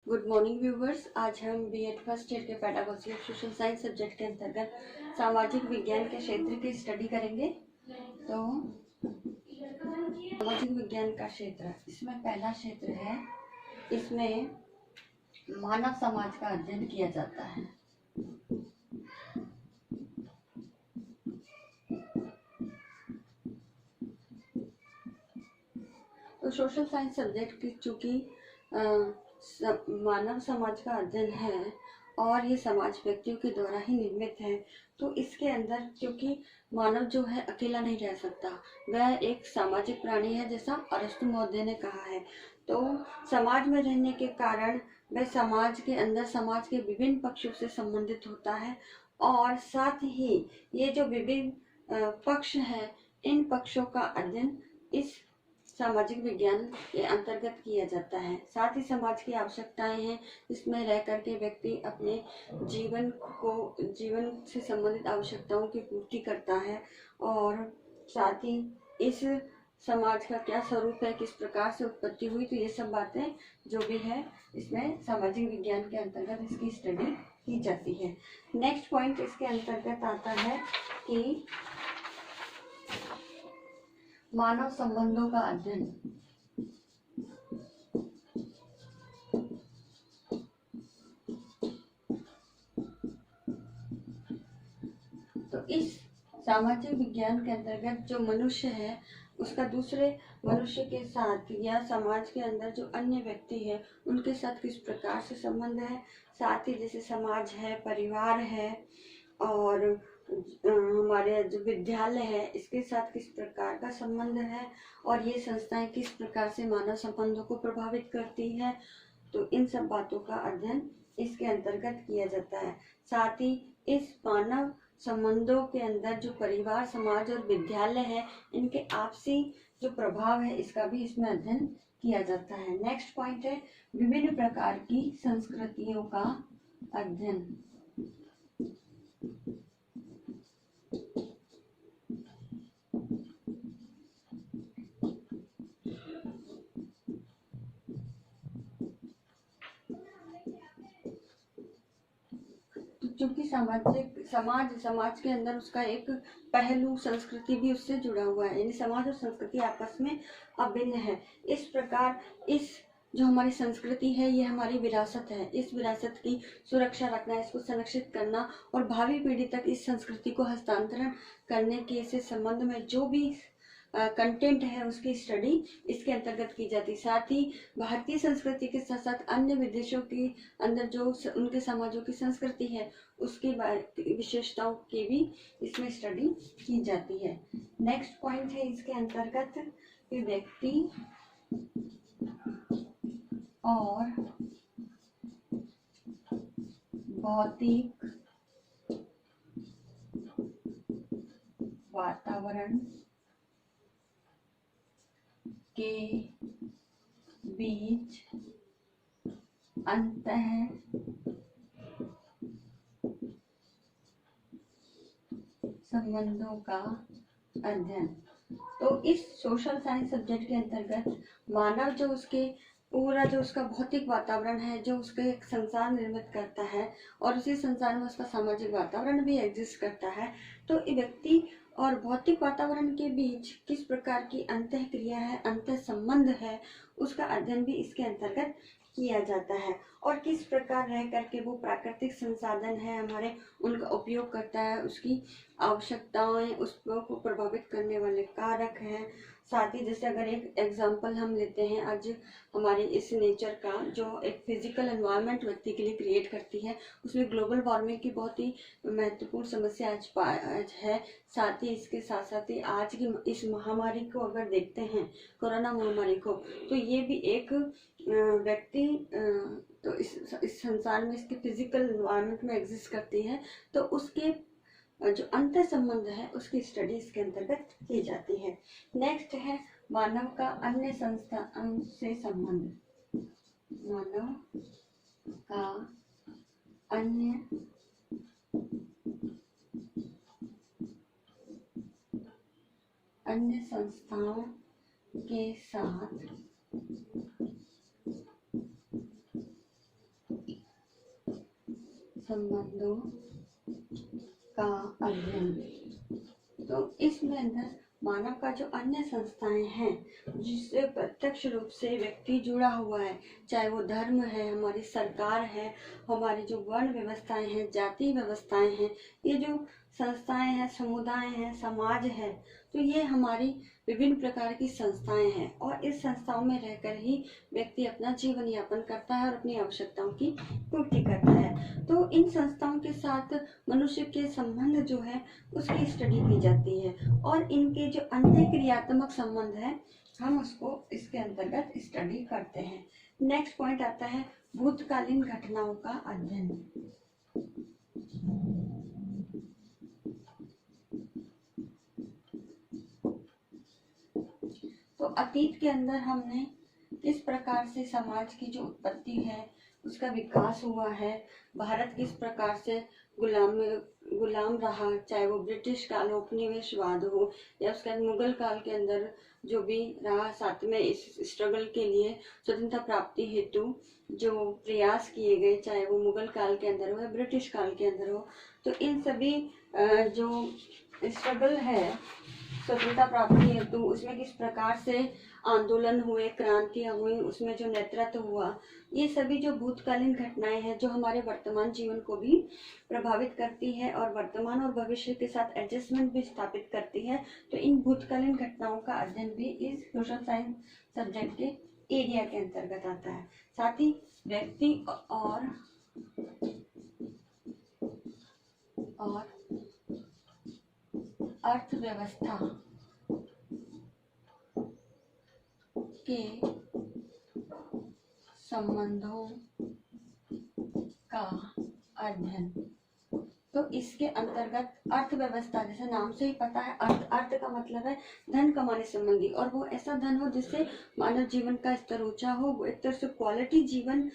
Good morning viewers. आज हम BEd first year के pedagogy of social science subject के अंतर्गत सामाजिक विज्ञान के क्षेत्र की स्टडी करेंगे। तो सामाजिक विज्ञान का क्षेत्र, इसमें पहला क्षेत्र है, इसमें मानव समाज का अध्ययन किया जाता है। तो सोशल साइंस सब्जेक्ट की चूंकि मानव समाज का अध्ययन है और ये समाज व्यक्तियों के द्वारा ही निर्मित है, तो इसके अंदर क्योंकि मानव जो है अकेला नहीं रह सकता, वह एक सामाजिक प्राणी है, जैसा अरस्तु महोदय ने कहा है। तो समाज में रहने के कारण वह समाज के अंदर समाज के विभिन्न पक्षों से संबंधित होता है और साथ ही ये जो विभिन्न पक्ष है, इन पक्षों का अध्ययन इस सामाजिक विज्ञान के अंतर्गत किया जाता है। साथ ही समाज की आवश्यकताएं हैं, इसमें रह करके व्यक्ति अपने जीवन से संबंधित आवश्यकताओं की पूर्ति करता है और साथ ही इस समाज का क्या स्वरूप है, किस प्रकार से उत्पत्ति हुई, तो ये सब बातें जो भी है इसमें सामाजिक विज्ञान के अंतर्गत इसकी स्टडी की जाती है। नेक्स्ट पॉइंट इसके अंतर्गत आता है कि मानव संबंधों का अध्ययन। तो इस सामाजिक विज्ञान के अंतर्गत जो मनुष्य है उसका दूसरे मनुष्य के साथ या समाज के अंदर जो अन्य व्यक्ति है उनके साथ किस प्रकार से संबंध है, साथ ही जैसे समाज है, परिवार है और हमारे जो विद्यालय है इसके साथ किस प्रकार का संबंध है और ये संस्थाएं किस प्रकार से मानव संबंधों को प्रभावित करती है, तो इन सब बातों का अध्ययन इसके अंतर्गत किया जाता है। साथ ही इस मानव संबंधों के अंदर जो परिवार, समाज और विद्यालय है, इनके आपसी जो प्रभाव है इसका भी इसमें अध्ययन किया जाता है। नेक्स्ट पॉइंट है विभिन्न प्रकार की संस्कृतियों का अध्ययन। क्योंकि समाज के अंदर उसका एक पहलू संस्कृति भी उससे जुड़ा हुआ है, यानी समाज और संस्कृति आपस में अभिन्न है। इस प्रकार इस जो हमारी संस्कृति है ये हमारी विरासत है, इस विरासत की सुरक्षा रखना, इसको संरक्षित करना और भावी पीढ़ी तक इस संस्कृति को हस्तांतरण करने के से संबंध में जो भी कंटेंट है उसकी स्टडी इसके अंतर्गत की जाती है। साथ ही भारतीय संस्कृति के साथ साथ अन्य विदेशों के अंदर जो उनके समाजों की संस्कृति है उसकी विशेषताओं की भी इसमें स्टडी की जाती है। नेक्स्ट पॉइंट है इसके अंतर्गत कि व्यक्ति और भौतिक वातावरण के बीच अंतः संबंधों का अध्ययन। तो इस सोशल साइंस सब्जेक्ट के अंतर्गत मानव जो उसके पूरा जो उसका भौतिक वातावरण है, जो उसके एक संसार निर्मित करता है और उसी संसार में उसका सामाजिक वातावरण भी एग्जिस्ट करता है, तो व्यक्ति और भौतिक वातावरण के बीच किस प्रकार की अंतः क्रिया है, अंतः संबंध है, उसका अध्ययन भी इसके अंतर्गत किया जाता है और किस प्रकार रह करके वो प्राकृतिक संसाधन है हमारे, उनका उपयोग करता है, उसकी आवश्यकताएं, उसको प्रभावित करने वाले कारक हैं। साथ ही जैसे अगर एक एग्जांपल हम लेते हैं, आज हमारे इस नेचर का जो एक फिजिकल एनवायरनमेंट व्यक्ति के लिए क्रिएट करती है, उसमें ग्लोबल वार्मिंग की बहुत ही महत्वपूर्ण समस्या आज है। साथ ही इसके साथ साथ ही आज की इस महामारी को अगर देखते हैं, कोरोना महामारी को, तो ये भी एक व्यक्ति तो इस संसार में इसके फिजिकल एनवायरनमेंट में एग्जिस्ट करती है, तो उसके जो अंतर संबंध है उसकी स्टडी इसके अंतर्गत की जाती है। नेक्स्ट है मानव का अन्य संस्था से संबंध। मानव का अन्य संस्थाओं के साथ संबंधों का अध्ययन। तो इसमें अंदर मानव का जो अन्य संस्थाएं हैं जिससे प्रत्यक्ष रूप से व्यक्ति जुड़ा हुआ है, चाहे वो धर्म है, हमारी सरकार है, हमारी जो वर्ण व्यवस्थाएं हैं, जाति व्यवस्थाएं हैं, ये जो संस्थाएं हैं, समुदाय हैं, समाज है, तो ये हमारी विभिन्न प्रकार की संस्थाएं हैं और इस संस्थाओं में रहकर ही व्यक्ति अपना जीवन यापन करता है और अपनी आवश्यकताओं की पूर्ति करता है। तो इन संस्थाओं के साथ मनुष्य के संबंध जो है उसकी स्टडी की जाती है और इनके जो अंतःक्रियात्मक संबंध है हम उसको इसके अंतर्गत स्टडी करते हैं। नेक्स्ट पॉइंट आता है भूतकालीन घटनाओं का अध्ययन। तो अतीत के अंदर हमने किस प्रकार से समाज की जो उत्पत्ति है उसका विकास हुआ है, भारत किस प्रकार से गुलाम रहा, चाहे वो ब्रिटिश काल उपनिवेशवाद हो या उसके बाद मुगल काल के अंदर जो भी रहा, साथ में इस स्ट्रगल के लिए स्वतंत्रता प्राप्ति हेतु जो प्रयास किए गए, चाहे वो मुगल काल के अंदर हो या ब्रिटिश काल के अंदर हो, तो इन सभी जो स्ट्रगल है स्वतंत्रता प्राप्ति हेतु उसमें किस प्रकार से आंदोलन हुए, क्रांतियां हुई, उसमें जो नेतृत्व हुआ, ये सभी जो भूतकालीन घटनाएं हैं जो हमारे वर्तमान जीवन को भी प्रभावित करती है और वर्तमान और भविष्य के साथ एडजस्टमेंट भी स्थापित करती है। तो इन भूतकालीन घटनाओं का अध्ययन भी इस सोशल साइंस सब्जेक्ट के एरिया के अंतर्गत आता है। साथ ही व्यक्ति और अर्थव्यवस्था के संबंधों का अध्ययन। तो इसके अंतर्गत अर्थव्यवस्था, जैसे नाम से ही पता है, अर्थ का मतलब है धन कमाने संबंधी, और वो ऐसा धन हो जिससे मानव जीवन का स्तर ऊंचा हो, वो एक तरह से क्वालिटी जीवन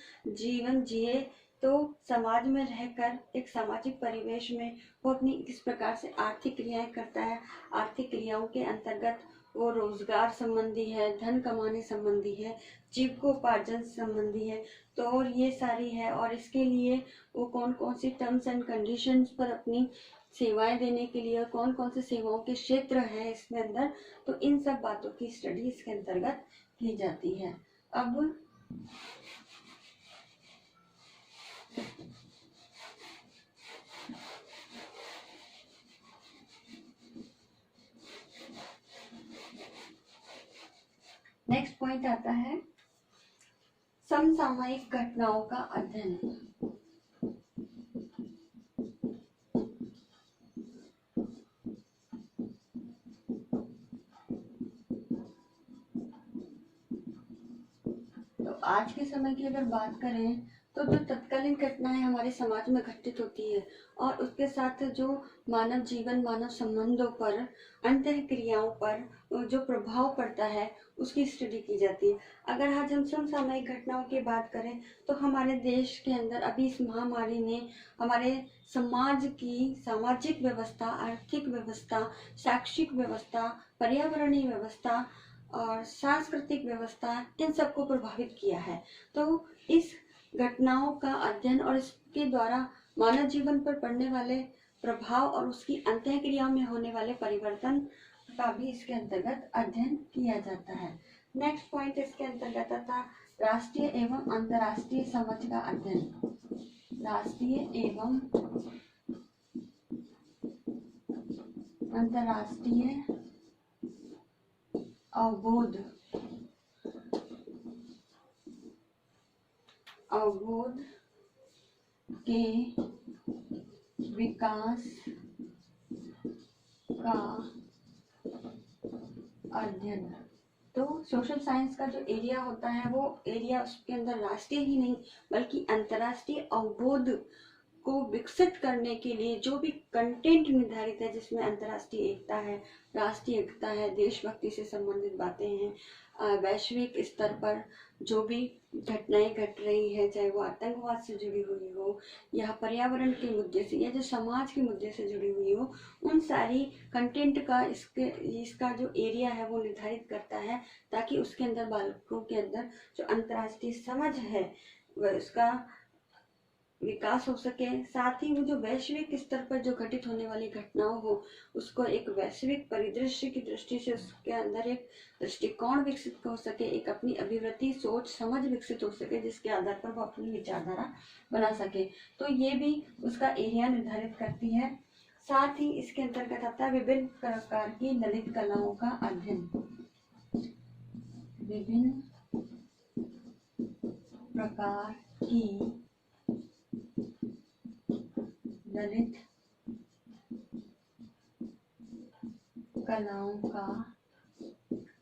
जिए। तो समाज में रहकर एक सामाजिक परिवेश में वो अपनी किस प्रकार से आर्थिक क्रियाएं करता है, आर्थिक क्रियाओं के अंतर्गत वो रोजगार संबंधी है, धन कमाने संबंधी है, जीविकोपार्जन संबंधी है, तो और ये सारी है। और इसके लिए वो कौन कौन सी टर्म्स एंड कंडीशंस पर अपनी सेवाएं देने के लिए कौन कौन से सेवाओं के क्षेत्र है इसमें अंदर, तो इन सब बातों की स्टडी इसके अंतर्गत की जाती है। अब नेक्स्ट पॉइंट आता है समसामयिक घटनाओं का अध्ययन। तो आज के समय की अगर बात करें तो जो तत्कालीन घटनाएं हमारे समाज में घटित होती है और उसके साथ जो मानव जीवन, मानव संबंधों पर, अंतः क्रियाओं पर जो प्रभाव पड़ता है उसकी स्टडी की जाती है। अगर आज हम समसामयिक घटनाओं की बात करें तो हमारे देश के अंदर अभी इस महामारी ने हमारे समाज की सामाजिक व्यवस्था, आर्थिक व्यवस्था, शैक्षिक व्यवस्था, पर्यावरणीय व्यवस्था और सांस्कृतिक व्यवस्था, इन सबको प्रभावित किया है। तो इस घटनाओं का अध्ययन और इसके द्वारा मानव जीवन पर पड़ने वाले प्रभाव और उसकी अंतःक्रिया में होने वाले परिवर्तन का भी इसके अंतर्गत अध्ययन किया जाता है। नेक्स्ट पॉइंट इसके अंतर्गत आता राष्ट्रीय एवं अंतर्राष्ट्रीय समझ का अध्ययन। राष्ट्रीय एवं अंतर्राष्ट्रीय अवबोध के विकास का अध्ययन। तो सोशल साइंस का जो एरिया होता है वो एरिया उसके अंदर राष्ट्रीय ही नहीं बल्कि अंतर्राष्ट्रीय अवबोध को विकसित करने के लिए जो भी कंटेंट निर्धारित है, जिसमें अंतर्राष्ट्रीय एकता है, राष्ट्रीय एकता है, देशभक्ति से संबंधित बातें हैं, वैश्विक स्तर पर जो भी घटनाएं घट रही है, चाहे वो आतंकवाद से जुड़ी हुई हो या पर्यावरण के मुद्दे से या जो समाज के मुद्दे से जुड़ी हुई हो, उन सारी कंटेंट का इसका जो एरिया है वो निर्धारित करता है ताकि उसके अंदर बालकों के अंदर जो अंतर्राष्ट्रीय समझ है वह उसका विकास हो सके, साथ ही वो जो वैश्विक स्तर पर जो घटित होने वाली घटनाओं हो उसको एक वैश्विक परिदृश्य की दृष्टि से उसके अंदर एक दृष्टिकोण विकसित हो सके, एक अपनी अभिवृत्ति सोच समझ विकसित हो सके जिसके आधार पर वो अपनी विचारधारा बना सके। तो ये भी उसका एरिया निर्धारित करती है। साथ ही इसके अंतर्गत आता है विभिन्न प्रकार की ललित कलाओं का अध्ययन। विभिन्न प्रकार की ललित कलाओं का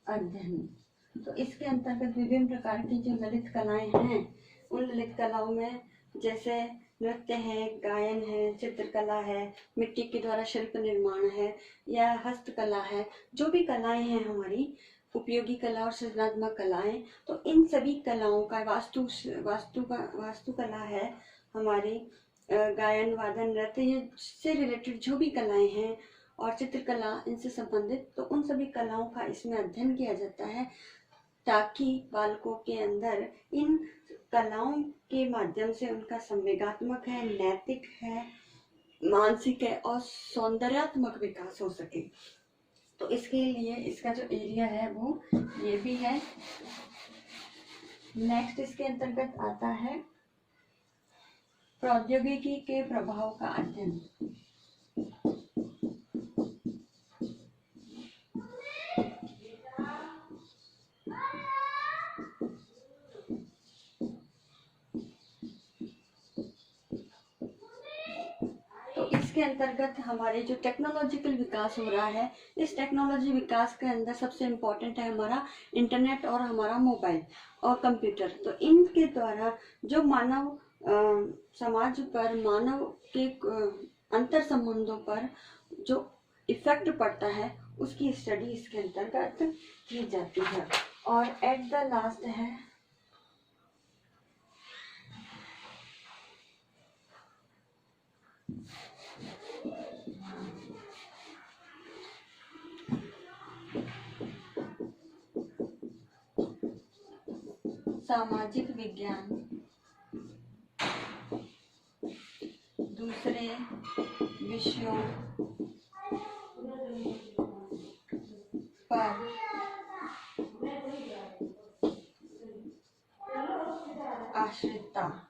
अध्ययन। तो इसके अंतर्गत विभिन्न प्रकार की जो ललित कलाएं हैं, उन ललित कलाओं में जैसे नृत्य है, गायन है, चित्रकला है, मिट्टी के द्वारा शिल्प निर्माण है या हस्तकला है, जो भी कलाएं हैं हमारी उपयोगी कला और सृजनात्मक कलाएं, तो इन सभी कलाओं का वास्तुकला है हमारी, गायन वादन नृत्य से रिलेटेड जो भी कलाएं हैं और चित्रकला इनसे संबंधित, तो उन सभी कलाओं का इसमें अध्ययन किया जाता है ताकि बालकों के अंदर इन कलाओं के माध्यम से उनका संवेगात्मक है, नैतिक है, मानसिक है और सौंदर्यात्मक विकास हो सके। तो इसके लिए इसका जो एरिया है वो ये भी है। नेक्स्ट इसके अंतर्गत आता है प्रौद्योगिकी के प्रभाव का अध्ययन। तो इसके अंतर्गत हमारे जो टेक्नोलॉजिकल विकास हो रहा है, इस टेक्नोलॉजी विकास के अंदर सबसे इम्पोर्टेंट है हमारा इंटरनेट और हमारा मोबाइल और कंप्यूटर। तो इनके द्वारा जो मानव समाज पर, मानव के अंतर संबंधों पर जो इफेक्ट पड़ता है उसकी स्टडी इसके अंतर्गत की जाती है। और एट द लास्ट है सामाजिक विज्ञान दूसरे विषयों पर आश्रितता,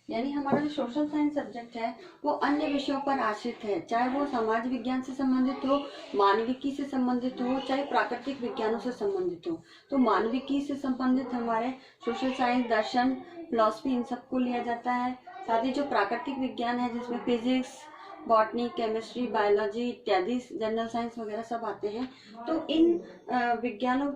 यानी हमारा जो सोशल साइंस सब्जेक्ट है वो अन्य विषयों पर आश्रित है, चाहे वो समाज विज्ञान से संबंधित हो, मानविकी से संबंधित हो, चाहे प्राकृतिक विज्ञानों से संबंधित हो। तो मानविकी से संबंधित हमारे सोशल साइंस, दर्शन, फिलॉसफी इन सबको लिया जाता है। साथ ही जो प्राकृतिक विज्ञान है जिसमें फिजिक्स, बॉटनी, केमिस्ट्री, बायोलॉजी इत्यादि, जनरल साइंस वगैरह सब आते हैं, तो इन विज्ञानों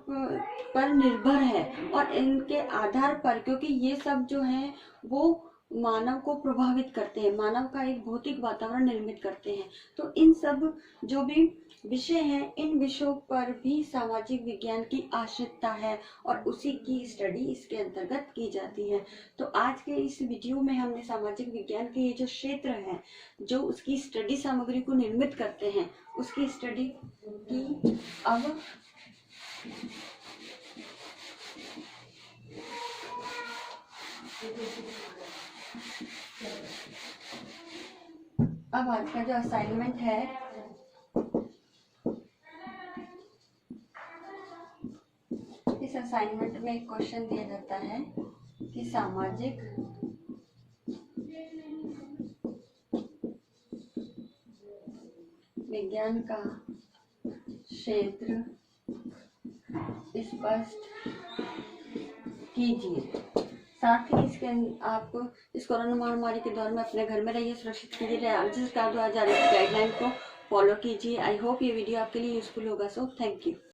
पर निर्भर है और इनके आधार पर, क्योंकि ये सब जो है वो मानव को प्रभावित करते हैं, मानव का एक भौतिक वातावरण निर्मित करते हैं। तो इन सब जो भी विषय हैं, इन विषयों पर भी सामाजिक विज्ञान की आश्रितता है और उसी की स्टडी इसके अंतर्गत की जाती है। तो आज के इस वीडियो में हमने सामाजिक विज्ञान के ये जो क्षेत्र है, जो उसकी स्टडी सामग्री को निर्मित करते हैं, उसकी स्टडी की। अब आज का जो असाइनमेंट है, इस असाइनमेंट में एक क्वेश्चन दिया जाता है कि सामाजिक विज्ञान का क्षेत्र स्पष्ट कीजिए। साथ ही इसके आप इस कोरोना महामारी के दौर में अपने घर में रहिए, सुरक्षित कीजिए, राज्य सरकार द्वारा जारी गाइडलाइन को फॉलो कीजिए। आई होप ये वीडियो आपके लिए यूजफुल होगा। So thank you.